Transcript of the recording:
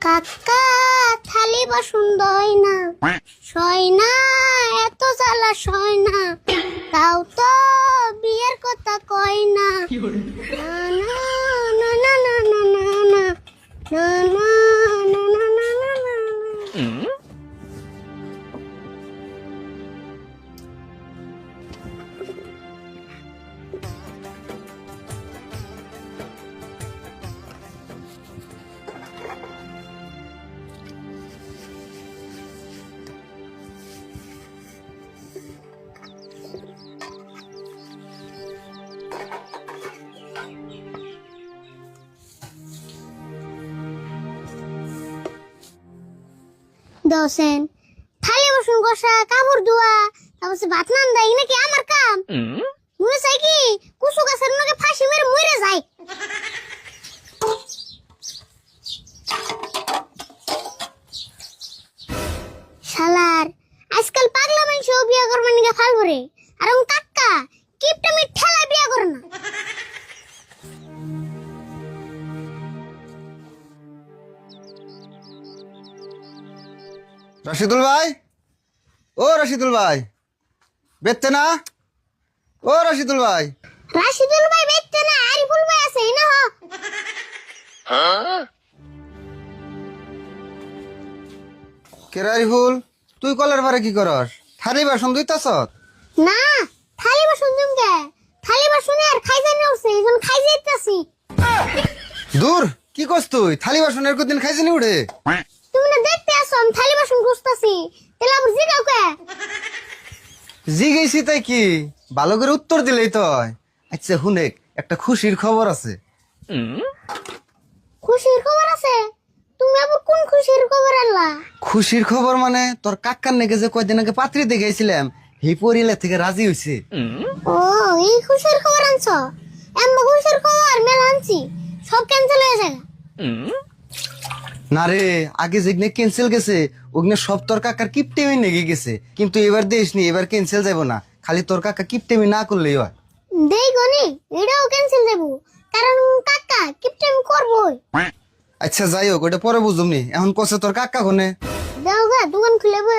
কাকা থালি বাসন দই না সয় না এত জ্বালা সয় না তাও তো বিয়ের কথা কয় না না না না না না না না না না না না না না না। দোসেন থালি বাসন কষা কাপড় ধোয়া তারপর ভাত রান্না এই নাকি আমার কাম মুই চাই কি কুসু গাছের নাকি ফাঁসি মেরে মরে যায় শালার আজকাল পাগলা মানুষও বিয়া করবার নিকে ফাল ভরে আর কাকা কিপটা মি ঠেলা বিয়া করে না রাশিদুল ভাই, ও রাশিদুল ভাই, বেচতে না? ও রাশিদুল ভাই, রাশিদুল ভাই বেচতে না আরিফুল ভাই আছে না কে আরিফুল? তুই কলের পারে কি করস? থালি বাসন ধুইতাছ? না থালি বাসন জমকে থালি বাসনে আর খাই জানি উঠছে এখন খাই যাইতাছি দূর, কি করছ তুই? থালি বাসনের কদিন খাইছিনি উঠে? তুমি না দেখতে আসো আমি থালি বাসন গুছতাছি তাহলে আমার জিগাও কে জিগেছি তাই কি? ভালো করে উত্তর দিলেই তো হয়। আচ্ছা হুনেক, একটা খুশির খবর আছে। খুশির খবর আছে তুমি আবার কোন খুশির খবর আনলা খুশির খবর মানে তোর কাকার নেগে যে কয়দিন আগে পাত্রী দেখেছিলাম এই পরিলে থেকে রাজি হইছে। ও এই খুশির খবর আনছো এমন খুশির খবর মেলা আনছি সব ক্যান্সেল হয়ে যায় না রে, আগে যেগুলো ক্যান্সেল গেছে ওগুলো সব তোর কাকার কিপটেমি নেগে গেছে, কিন্তু এবার দেশ নি, এবার ক্যান্সেল যাব না, খালি তোর কাকা কিপটেমি না করলেই হয়। দেই গনি এটাও ক্যান্সেল দেবো কারণ কাকা কিপটেম করবই আচ্ছা যাই হোক, ওটা পরে বুঝুমনি, এখন কষে তোর কাকা কোনে? দাও গা দোকান খুলে বই